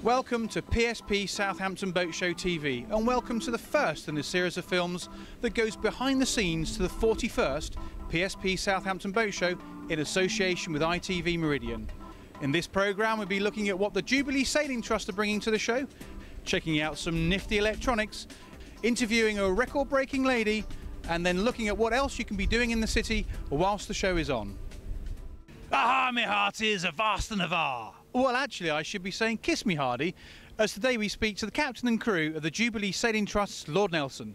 Welcome to PSP Southampton Boat Show TV, and welcome to the first in a series of films that goes behind the scenes to the 41st PSP Southampton Boat Show in association with ITV Meridian. In this programme we'll be looking at what the Jubilee Sailing Trust are bringing to the show, checking out some nifty electronics, interviewing a record-breaking lady, and then looking at what else you can be doing in the city whilst the show is on. Aha, me hearties, avast and avar! Well, actually, I should be saying kiss me hardy, as today we speak to the captain and crew of the Jubilee Sailing Trust's Lord Nelson.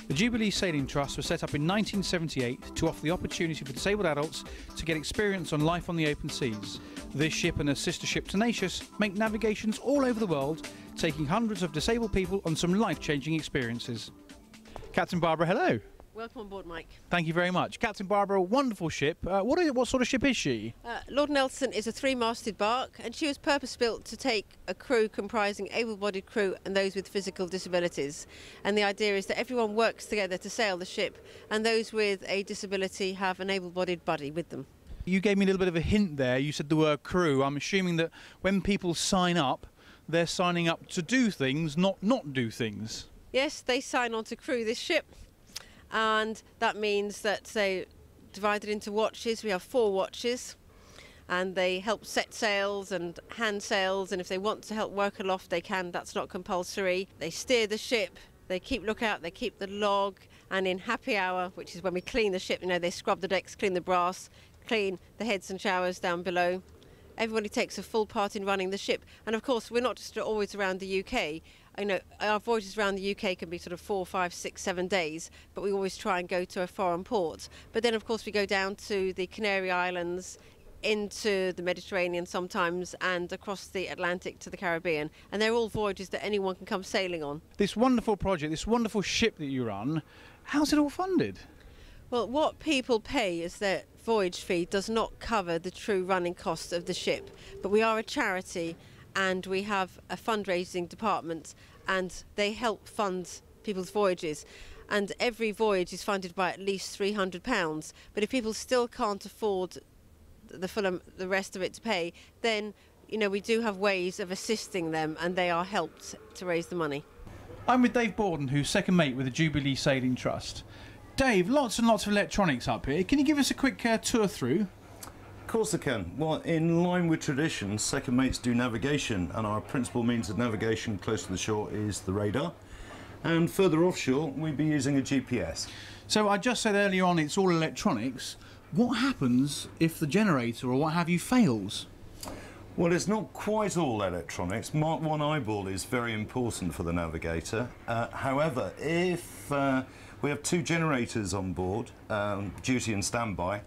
The Jubilee Sailing Trust was set up in 1978 to offer the opportunity for disabled adults to get experience on life on the open seas. This ship and a sister ship Tenacious make navigations all over the world, taking hundreds of disabled people on some life-changing experiences. Captain Barbara, hello. Welcome on board, Mike. Thank you very much. Captain Barbara, a wonderful ship. What sort of ship is she? Lord Nelson is a three-masted bark, and she was purpose-built to take a crew comprising able-bodied crew and those with physical disabilities. And the idea is that everyone works together to sail the ship, and those with a disability have an able-bodied buddy with them. You gave me a little bit of a hint there. You said the word crew. I'm assuming that when people sign up, they're signing up to do things, not do things. Yes, they sign on to crew this ship. And that means that they divided into watches. We have 4 watches, and they help set sails and hand sails, and if they want to help work aloft they can. That's not compulsory. They steer the ship, they keep lookout, they keep the log, and in happy hour, which is when we clean the ship, you know, they scrub the decks, clean the brass, clean the heads and showers down below. Everybody takes a full part in running the ship, and of course we're not just always around the UK. I know our voyages around the UK can be sort of 4, 5, 6, 7 days, but we always try and go to a foreign port. But then of course we go down to the Canary Islands, into the Mediterranean sometimes, and across the Atlantic to the Caribbean, and they're all voyages that anyone can come sailing on. This wonderful project, this wonderful ship that you run, how's it all funded? Well, what people pay as their voyage fee does not cover the true running costs of the ship, but we are a charity and we have a fundraising department, and they help fund people's voyages, and every voyage is funded by at least £300. But if people still can't afford the rest of it to pay, then you know we do have ways of assisting them, and they are helped to raise the money. I'm with Dave Borden, who's second mate with the Jubilee Sailing Trust. Dave, lots and lots of electronics up here. Can you give us a quick tour through? Of course I can. Well, in line with tradition, second mates do navigation, and our principal means of navigation close to the shore is the radar. And further offshore, we'd be using a GPS. So I just said earlier on it's all electronics. What happens if the generator or what have you fails? Well, it's not quite all electronics. Mark 1 eyeball is very important for the navigator. However, if we have 2 generators on board, duty and standby,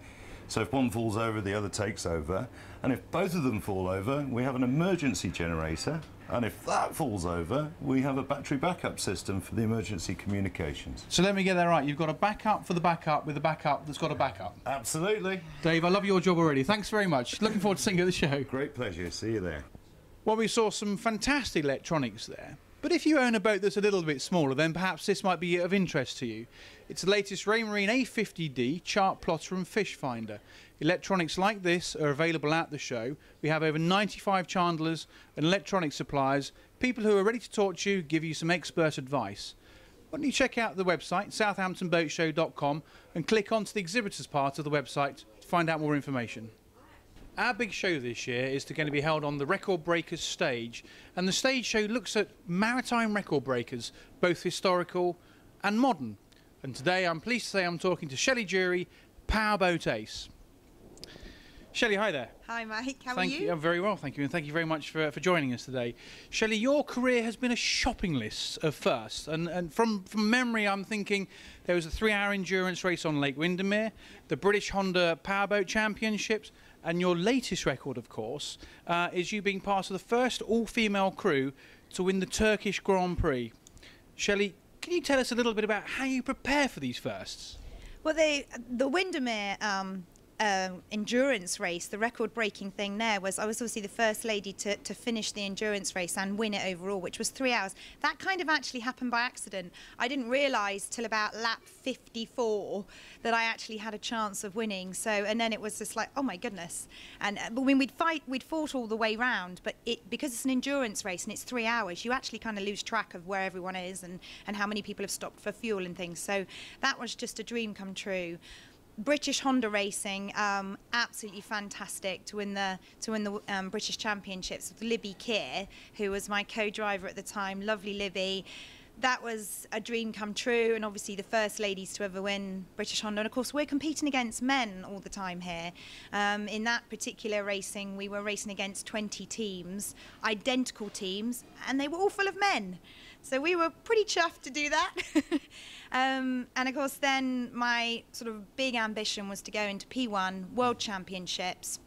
so if one falls over, the other takes over. And if both of them fall over, we have an emergency generator. And if that falls over, we have a battery backup system for the emergency communications. So let me get that right. You've got a backup for the backup with a backup that's got a backup. Absolutely. Dave, I love your job already. Thanks very much. Looking forward to seeing you at the show. Great pleasure. See you there. Well, we saw some fantastic electronics there. But if you own a boat that's a little bit smaller, then perhaps this might be of interest to you. It's the latest Raymarine A50D chart plotter and fish finder. Electronics like this are available at the show. We have over 95 chandlers and electronic suppliers, people who are ready to talk to you, give you some expert advice. Why don't you check out the website, southamptonboatshow.com, and click onto the exhibitors part of the website to find out more information. Our big show this year is going to be held on the Record Breakers stage, and the stage show looks at maritime record breakers, both historical and modern. And today I'm pleased to say I'm talking to Shelley Jury, Powerboat Ace. Shelley, hi there. Hi Mike, how are you? you? I'm very well, thank you, and thank you very much for joining us today. Shelley, your career has been a shopping list of firsts, and from memory I'm thinking there was a 3-hour endurance race on Lake Windermere, the British Honda Powerboat Championships, and your latest record, of course, is you being part of the first all-female crew to win the Turkish Grand Prix. Shelley, can you tell us a little bit about how you prepare for these firsts? Well, the Windermere endurance race, the record-breaking thing there was I was obviously the first lady to finish the endurance race and win it overall, which was 3 hours. That kind of actually happened by accident. I didn't realise till about lap 54 that I actually had a chance of winning. So, and then it was just like, oh my goodness. And but when we'd fought all the way round, but because it's an endurance race and it's 3 hours, you actually kind of lose track of where everyone is and how many people have stopped for fuel and things. So that was just a dream come true. British Honda Racing, absolutely fantastic to win the British Championships with Libby Keir, who was my co-driver at the time. Lovely Libby. That was a dream come true, and obviously the first ladies to ever win British Honda. And of course, we're competing against men all the time here. In that particular racing, we were racing against 20 teams, identical teams, and they were all full of men. So we were pretty chuffed to do that. And of course, then my sort of big ambition was to go into P1 World Championships.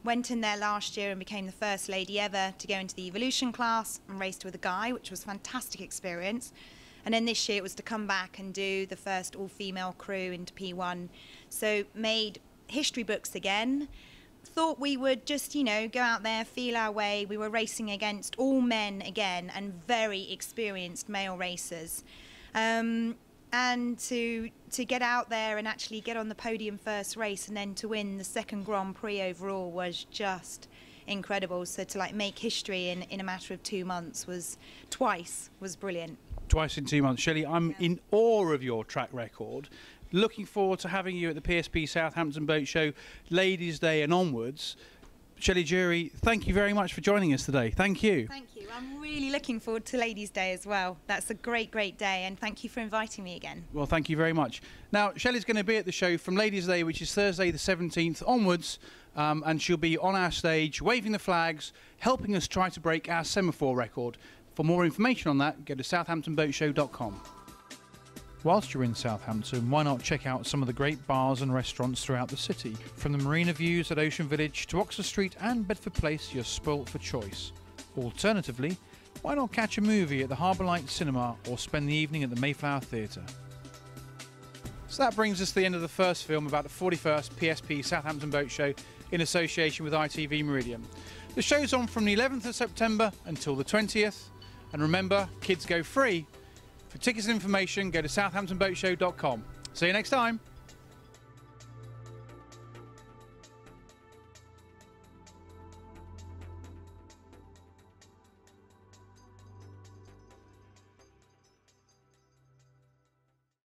Went in there last year and became the first lady ever to go into the Evolution class and raced with a guy, which was a fantastic experience. And then this year it was to come back and do the first all-female crew into P1. So made history books again. Thought we would just, you know, go out there, feel our way. We were racing against all men again and very experienced male racers. And to get out there and actually get on the podium first race and then to win the second Grand Prix overall was just incredible. So to like make history in a matter of 2 months was brilliant. Twice in 2 months. Shelley, I'm in awe of your track record. Looking forward to having you at the PSP Southampton Boat Show, Ladies' Day and onwards. Shelley Jury, thank you very much for joining us today. Thank you. Thank you. I'm really looking forward to Ladies' Day as well. That's a great, great day, and thank you for inviting me again. Well, thank you very much. Now, Shelley's going to be at the show from Ladies' Day, which is Thursday the 17th onwards, and she'll be on our stage waving the flags, helping us try to break our semaphore record. For more information on that, go to southamptonboatshow.com. Whilst you're in Southampton, why not check out some of the great bars and restaurants throughout the city? From the marina views at Ocean Village to Oxford Street and Bedford Place, you're spoilt for choice. Alternatively, why not catch a movie at the Harbour Light Cinema or spend the evening at the Mayflower Theatre? So that brings us to the end of the first film about the 41st PSP Southampton Boat Show in association with ITV Meridian. The show's on from the 11th of September until the 20th. And remember, kids go free. For tickets and information, go to southamptonboatshow.com. See you next time.